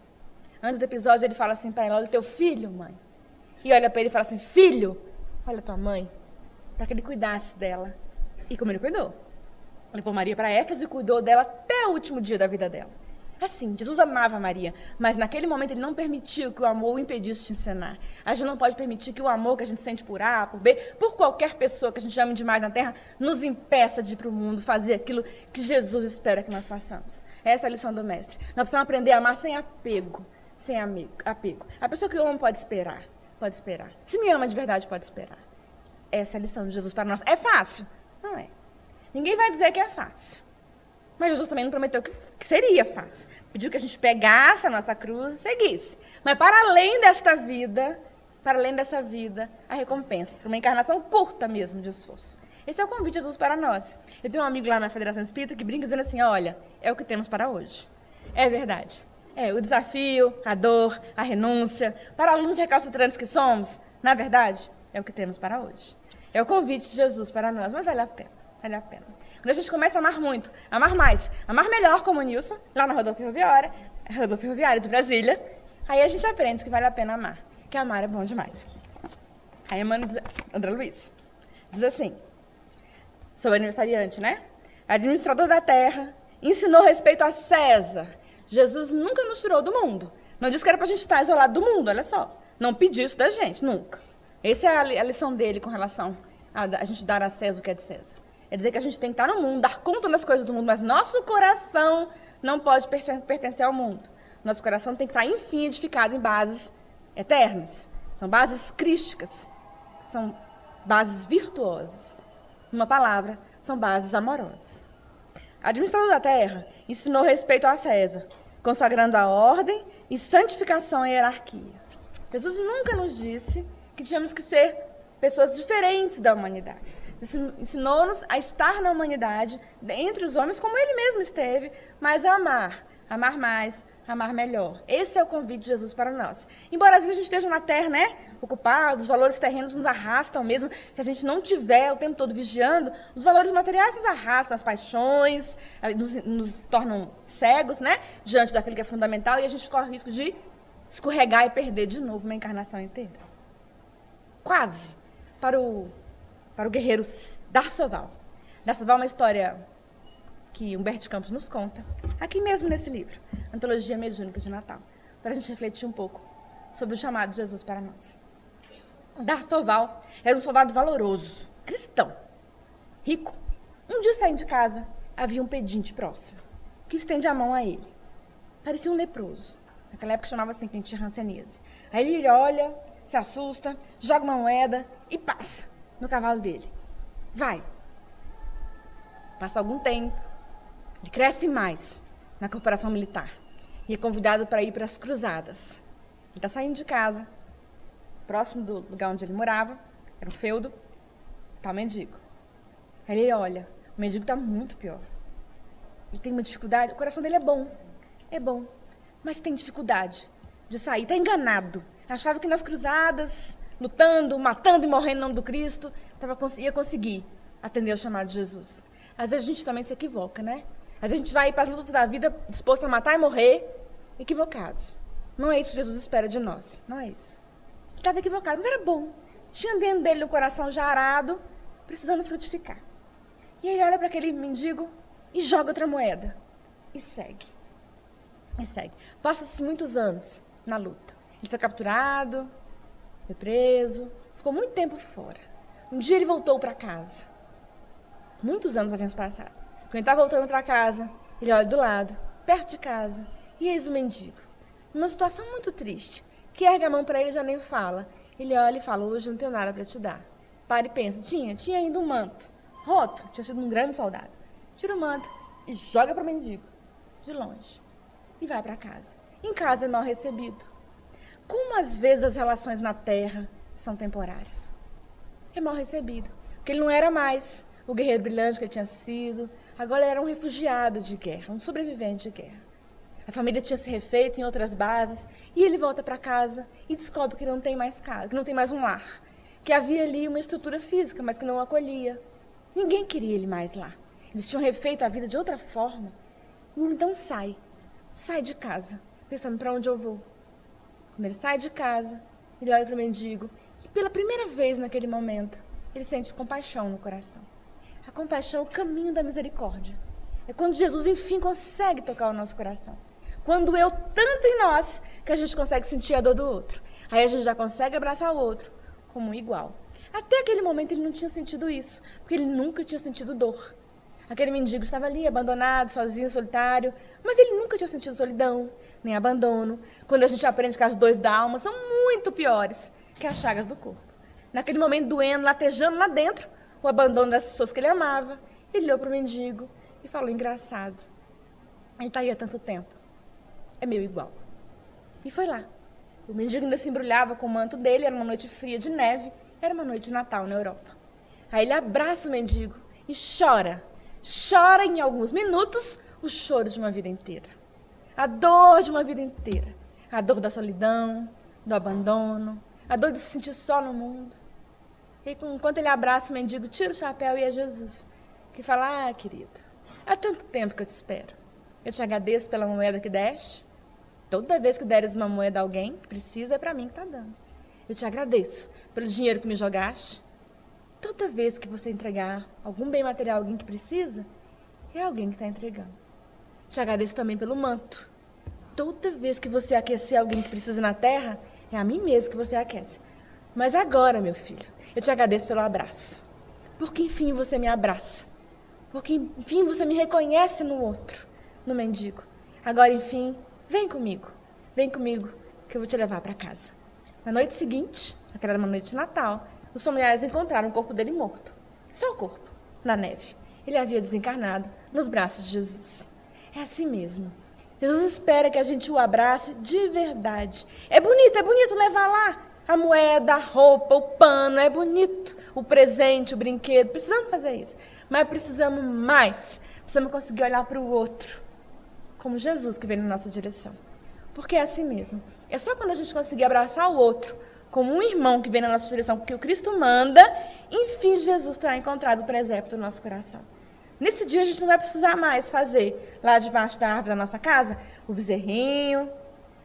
Antes do episódio, ele fala assim para ela, olha o teu filho, mãe. E olha para ele e fala assim, filho, olha a tua mãe. Para que ele cuidasse dela. E como ele cuidou? Levou Maria para Éfeso e cuidou dela até o último dia da vida dela. Assim, Jesus amava Maria, mas naquele momento ele não permitiu que o amor o impedisse de ensinar. A gente não pode permitir que o amor que a gente sente por A, por B, por qualquer pessoa que a gente ame demais na terra, nos impeça de ir para o mundo fazer aquilo que Jesus espera que nós façamos. Essa é a lição do mestre. Nós precisamos aprender a amar sem apego, apego. A pessoa que ama pode esperar. Se me ama de verdade, pode esperar. Essa é a lição de Jesus para nós. É fácil? Não é. Ninguém vai dizer que é fácil. Mas Jesus também não prometeu que seria fácil. Pediu que a gente pegasse a nossa cruz e seguisse. Mas para além dessa vida, a recompensa. Para uma encarnação curta mesmo de esforço. Esse é o convite de Jesus para nós. Eu tenho um amigo lá na Federação Espírita que brinca dizendo assim, olha, é o que temos para hoje. É verdade. É o desafio, a dor, a renúncia. Para alunos recalcitrantes que somos, na verdade, é o que temos para hoje. É o convite de Jesus para nós, mas vale a pena. Vale a pena. Quando a gente começa a amar muito, amar mais, amar melhor como o Nilson, lá na Rodovia Ferroviária de Brasília, aí a gente aprende que vale a pena amar, que amar é bom demais. Aí André Luiz diz assim, sobre aniversariante, né? administrador da terra, ensinou respeito a César. Jesus nunca nos tirou do mundo. Não disse que era para a gente estar isolado do mundo, olha só. Não pediu isso da gente, nunca. Essa é a lição dele com relação a gente dar a César o que é de César. É dizer que a gente tem que estar no mundo, dar conta das coisas do mundo, mas nosso coração não pode pertencer ao mundo. Nosso coração tem que estar, enfim, edificado em bases eternas. São bases crísticas, são bases virtuosas. Numa palavra, são bases amorosas. A administrador da terra ensinou respeito a César, consagrando a ordem e santificação e hierarquia. Jesus nunca nos disse que tínhamos que ser pessoas diferentes da humanidade. Ensinou-nos a estar na humanidade, entre os homens, como ele mesmo esteve, mas a amar mais, amar melhor. Esse é o convite de Jesus para nós. Embora às vezes a gente esteja na terra, né, ocupado, os valores terrenos nos arrastam mesmo. Se a gente não tiver o tempo todo vigiando, os valores materiais nos arrastam, as paixões, nos tornam cegos, né, diante daquilo que é fundamental, e a gente corre o risco de escorregar e perder de novo uma encarnação inteira. Quase. Para o guerreiro D'Arçoval. D'Arçoval é uma história que Humberto de Campos nos conta, aqui mesmo nesse livro, Antologia Mediúnica de Natal, para a gente refletir um pouco sobre o chamado de Jesus para nós. D'Arçoval era um soldado valoroso, cristão, rico. Um dia saindo de casa, havia um pedinte próximo, que estende a mão a ele. Parecia um leproso. Naquela época chamava assim, quem tinha hanseníase. Aí ele olha, se assusta, joga uma moeda e passa no cavalo dele. Vai. Passa algum tempo, ele cresce mais na corporação militar e é convidado para ir para as cruzadas. Ele está saindo de casa, próximo do lugar onde ele morava, era um feudo, está o mendigo. Aí ele olha, o mendigo está muito pior. Ele tem uma dificuldade, o coração dele é bom, mas tem dificuldade de sair, está enganado. Achava que nas cruzadas, lutando, matando e morrendo em nome do Cristo, ia conseguir atender ao chamado de Jesus. Às vezes a gente também se equivoca, né? Às vezes a gente vai para as lutas da vida disposto a matar e morrer, equivocados. Não é isso que Jesus espera de nós, não é isso. Ele estava equivocado, mas era bom. Tinha dentro dele um coração já arado, precisando frutificar. E aí ele olha para aquele mendigo e joga outra moeda. E segue. Passa-se muitos anos na luta. Ele foi capturado, foi preso, ficou muito tempo fora. Um dia ele voltou para casa. Muitos anos haviam passado. Quando ele está voltando para casa, ele olha do lado, perto de casa, e eis o mendigo. Numa situação muito triste, que ergue a mão para ele e já nem fala. Ele olha e fala, hoje não tenho nada para te dar. Para e pensa, tinha ainda um manto, roto, tinha sido um grande soldado. Tira o manto e joga para o mendigo, de longe, e vai para casa. Em casa é mal recebido. Como às vezes as relações na terra são temporárias. É mal recebido, porque ele não era mais o guerreiro brilhante que ele tinha sido, agora ele era um refugiado de guerra, um sobrevivente de guerra. A família tinha se refeito em outras bases, e ele volta para casa e descobre que não tem mais casa, que não tem mais um lar, que havia ali uma estrutura física, mas que não o acolhia. Ninguém queria ele mais lá. Eles tinham refeito a vida de outra forma. E então sai de casa, pensando para onde eu vou. Quando ele sai de casa, ele olha para o mendigo e pela primeira vez naquele momento, ele sente compaixão no coração. A compaixão é o caminho da misericórdia. É quando Jesus, enfim, consegue tocar o nosso coração. Quando tanto em nós, que a gente consegue sentir a dor do outro. Aí a gente já consegue abraçar o outro como um igual. Até aquele momento ele não tinha sentido isso, porque ele nunca tinha sentido dor. Aquele mendigo estava ali, abandonado, sozinho, solitário, mas ele nunca tinha sentido solidão, nem abandono. Quando a gente aprende que as dores da alma são muito piores que as chagas do corpo. Naquele momento, doendo, latejando lá dentro, o abandono das pessoas que ele amava, ele olhou para o mendigo e falou, engraçado, ele está aí há tanto tempo, é meio igual. E foi lá. O mendigo ainda se embrulhava com o manto dele, era uma noite fria de neve, era uma noite de Natal na Europa. Aí ele abraça o mendigo e chora em alguns minutos o choro de uma vida inteira. A dor de uma vida inteira. A dor da solidão, do abandono, a dor de se sentir só no mundo. E enquanto ele abraça o mendigo, tira o chapéu e é Jesus que fala, querido, há tanto tempo que eu te espero. Eu te agradeço pela moeda que deste. Toda vez que deres uma moeda a alguém que precisa, é para mim que está dando. Eu te agradeço pelo dinheiro que me jogaste. Toda vez que você entregar algum bem material a alguém que precisa, é alguém que está entregando. Te agradeço também pelo manto. Toda vez que você aquecer alguém que precisa na terra, é a mim mesmo que você aquece. Mas agora, meu filho, eu te agradeço pelo abraço. Porque, enfim, você me abraça. Porque, enfim, você me reconhece no outro, no mendigo. Agora, enfim, vem comigo, que eu vou te levar para casa. Na noite seguinte, aquela era uma noite de Natal, os familiares encontraram o corpo dele morto. Só o corpo, na neve. Ele havia desencarnado nos braços de Jesus. É assim mesmo. Jesus espera que a gente o abrace de verdade. É bonito levar lá a moeda, a roupa, o pano, é bonito. O presente, o brinquedo, precisamos fazer isso. Mas precisamos mais. Precisamos conseguir olhar para o outro, como Jesus que vem na nossa direção. Porque é assim mesmo. É só quando a gente conseguir abraçar o outro, como um irmão que vem na nossa direção, porque o Cristo manda, enfim, Jesus terá encontrado o presépio do nosso coração. Nesse dia a gente não vai precisar mais fazer, lá debaixo da árvore da nossa casa, o bezerrinho,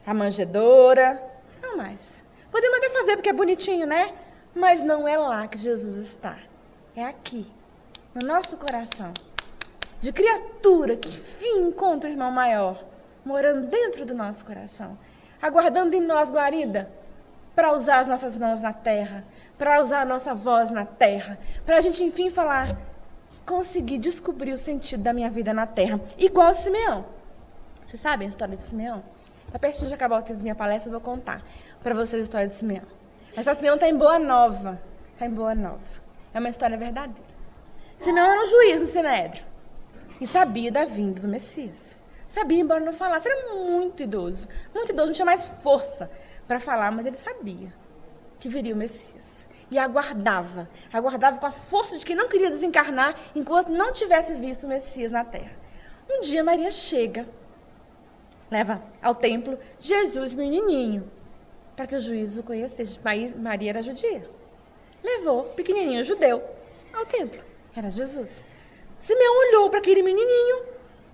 a manjedoura, não mais. Podemos até fazer porque é bonitinho, né? Mas não é lá que Jesus está. É aqui, no nosso coração. De criatura que, enfim, encontra o irmão maior, morando dentro do nosso coração, aguardando em nós guarida, para usar as nossas mãos na terra, para usar a nossa voz na terra, para a gente, enfim, falar, conseguir descobrir o sentido da minha vida na terra, igual Simeão. Vocês sabem a história de Simeão? Está pertinho de acabar o tempo da minha palestra, eu vou contar para vocês a história de Simeão. A história de Simeão está em Boa Nova. Está em Boa Nova. É uma história verdadeira. Simeão era um juiz no Sinédrio e sabia da vinda do Messias. Sabia, embora não falasse. Era muito idoso, não tinha mais força para falar, mas ele sabia que viria o Messias. E aguardava com a força de quem não queria desencarnar enquanto não tivesse visto o Messias na terra. Um dia Maria chega, leva ao templo Jesus menininho, para que o juiz o conhecesse. Maria era judia. Levou pequenininho judeu ao templo. Era Jesus. Simeão olhou para aquele menininho,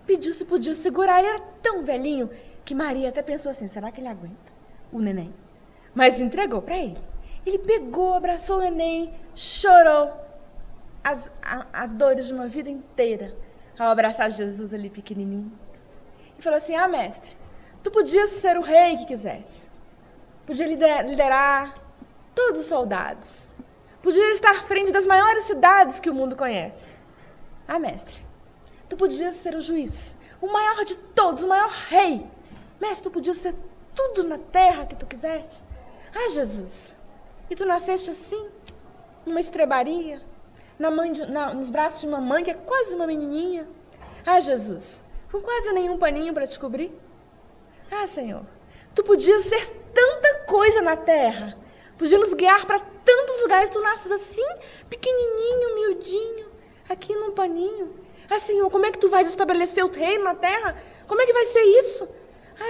pediu se podia segurar. Ele era tão velhinho que Maria até pensou assim, será que ele aguenta o neném? Mas entregou para ele. Ele pegou, abraçou o neném, chorou as dores de uma vida inteira ao abraçar Jesus ali pequenininho. E falou assim, mestre, tu podias ser o rei que quisesse. Podia liderar todos os soldados. Podia estar à frente das maiores cidades que o mundo conhece. Mestre, tu podias ser o juiz, o maior de todos, o maior rei. Mestre, tu podias ser tudo na terra que tu quisesse. Jesus, e tu nasceste assim, numa estrebaria, nos braços de uma mãe que é quase uma menininha. Jesus, com quase nenhum paninho para te cobrir. Senhor, tu podias ser tanta coisa na terra, podia nos guiar para tantos lugares, tu nasces assim, pequenininho, miudinho, aqui num paninho. Senhor, como é que tu vais estabelecer o reino na terra? Como é que vai ser isso?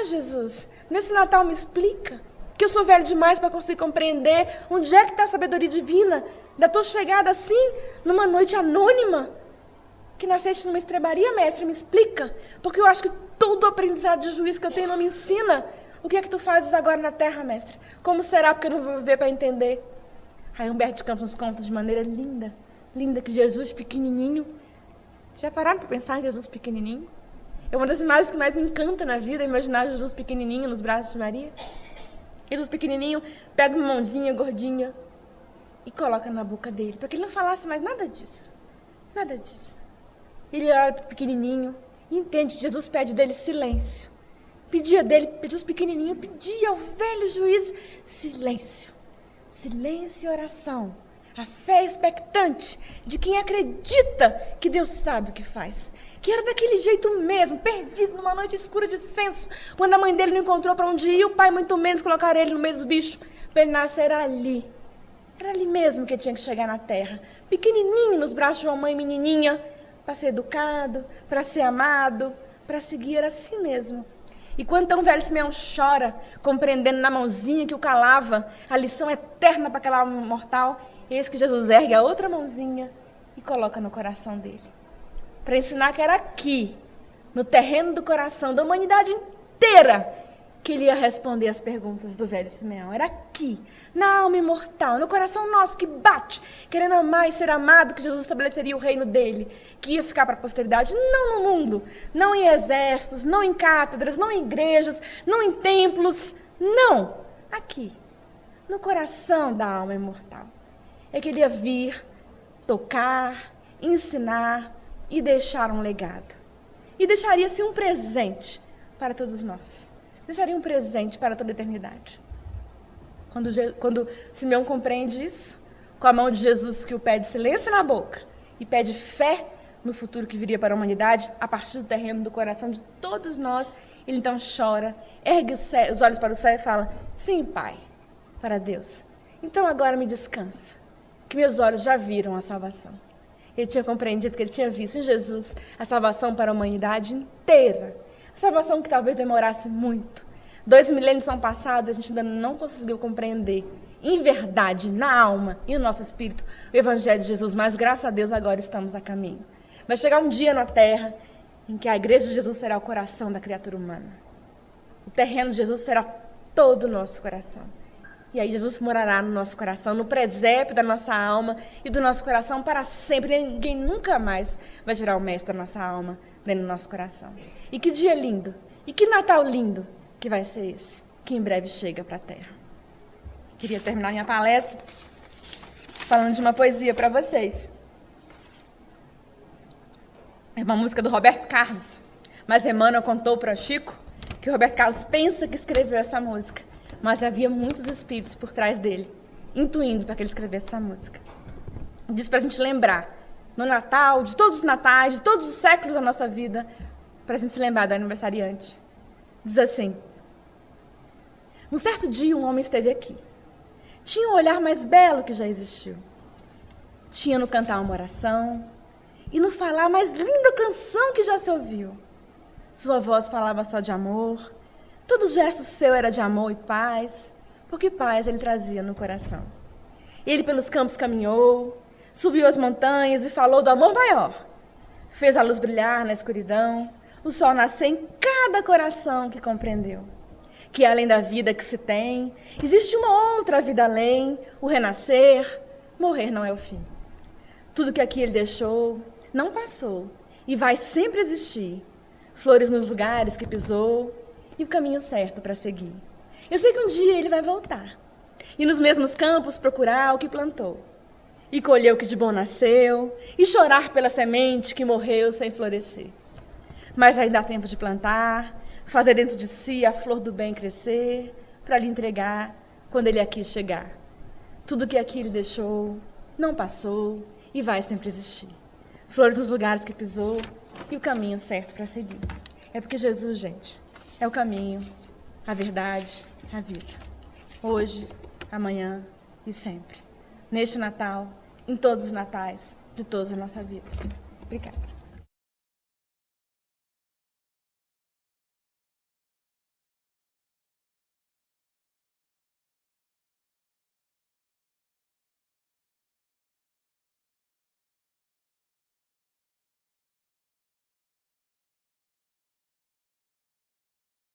Jesus, nesse Natal me explica, que eu sou velho demais para conseguir compreender onde é que está a sabedoria divina da tua chegada assim, numa noite anônima, que nasceste numa estrebaria, mestre, me explica, porque eu acho que todo o aprendizado de juiz que eu tenho não me ensina. O que é que tu fazes agora na terra, mestre? Como será? Porque eu não vou viver para entender. Aí Humberto de Campos nos conta de maneira linda, que Jesus pequenininho. Já pararam para pensar em Jesus pequenininho? É uma das imagens que mais me encanta na vida, imaginar Jesus pequenininho nos braços de Maria. Jesus pequenininho pega uma mãozinha gordinha e coloca na boca dele, para que ele não falasse mais nada disso. Nada disso. Ele olha para o pequenininho e entende que Jesus pede dele silêncio. Jesus pequenininho pedia ao velho juiz silêncio. Silêncio e oração. A fé expectante de quem acredita que Deus sabe o que faz. Que era daquele jeito mesmo, perdido numa noite escura de censo, quando a mãe dele não encontrou para onde ir, o pai muito menos colocar ele no meio dos bichos para ele nascer. Era ali mesmo que ele tinha que chegar na terra, pequenininho nos braços de uma mãe menininha, para ser educado, para ser amado, para seguir. Era assim mesmo. E quando tão velho Simeão chora, compreendendo na mãozinha que o calava a lição eterna para aquela alma mortal, eis que Jesus ergue a outra mãozinha e coloca no coração dele, para ensinar que era aqui, no terreno do coração da humanidade inteira, que ele ia responder as perguntas do velho Simeão. Era aqui, na alma imortal, no coração nosso que bate, querendo amar e ser amado, que Jesus estabeleceria o reino dele, que ia ficar para a posteridade, não no mundo, não em exércitos, não em cátedras, não em igrejas, não em templos, não, aqui, no coração da alma imortal. É que ele ia vir, tocar, ensinar e deixar um legado. E deixaria-se um presente para todos nós. Deixaria um presente para toda a eternidade. Quando Simeão compreende isso, com a mão de Jesus que o pede silêncio na boca e pede fé no futuro que viria para a humanidade, a partir do terreno do coração de todos nós, ele então chora, ergue os olhos para o céu e fala: sim, Pai, para Deus. Então agora me descansa, que meus olhos já viram a salvação. Ele tinha compreendido que ele tinha visto em Jesus a salvação para a humanidade inteira. A salvação que talvez demorasse muito. 2 milênios são passados e a gente ainda não conseguiu compreender, em verdade, na alma e no nosso espírito, o Evangelho de Jesus. Mas, graças a Deus, agora estamos a caminho. Vai chegar um dia na Terra em que a igreja de Jesus será o coração da criatura humana. O terreno de Jesus será todo o nosso coração. E aí Jesus morará no nosso coração, no presépio da nossa alma e do nosso coração para sempre. Ninguém nunca mais vai tirar o mestre da nossa alma dentro do nosso coração. E que dia lindo, e que Natal lindo que vai ser esse, que em breve chega para a Terra. Queria terminar minha palestra falando de uma poesia para vocês. É uma música do Roberto Carlos, mas Emmanuel contou para Chico que o Roberto Carlos pensa que escreveu essa música, mas havia muitos espíritos por trás dele, intuindo para que ele escrevesse essa música. Diz para a gente lembrar, no Natal, de todos os natais, de todos os séculos da nossa vida, para a gente se lembrar do aniversariante. Diz assim: um certo dia um homem esteve aqui. Tinha um olhar mais belo que já existiu. Tinha no cantar uma oração e no falar a mais linda canção que já se ouviu. Sua voz falava só de amor, todo gesto seu era de amor e paz, porque paz ele trazia no coração. Ele pelos campos caminhou, subiu as montanhas e falou do amor maior. Fez a luz brilhar na escuridão, o sol nascer em cada coração que compreendeu. Que além da vida que se tem, existe uma outra vida além, o renascer, morrer não é o fim. Tudo que aqui ele deixou não passou e vai sempre existir. Flores nos lugares que pisou e o caminho certo para seguir. Eu sei que um dia ele vai voltar e nos mesmos campos procurar o que plantou e colher o que de bom nasceu e chorar pela semente que morreu sem florescer. Mas ainda dá tempo de plantar, fazer dentro de si a flor do bem crescer para lhe entregar quando ele aqui chegar. Tudo que aqui ele deixou não passou e vai sempre existir. Flores nos lugares que pisou e o caminho certo para seguir. É porque Jesus, gente, é o caminho, a verdade, a vida. Hoje, amanhã e sempre. Neste Natal, em todos os natais de todas as nossas vidas. Obrigada.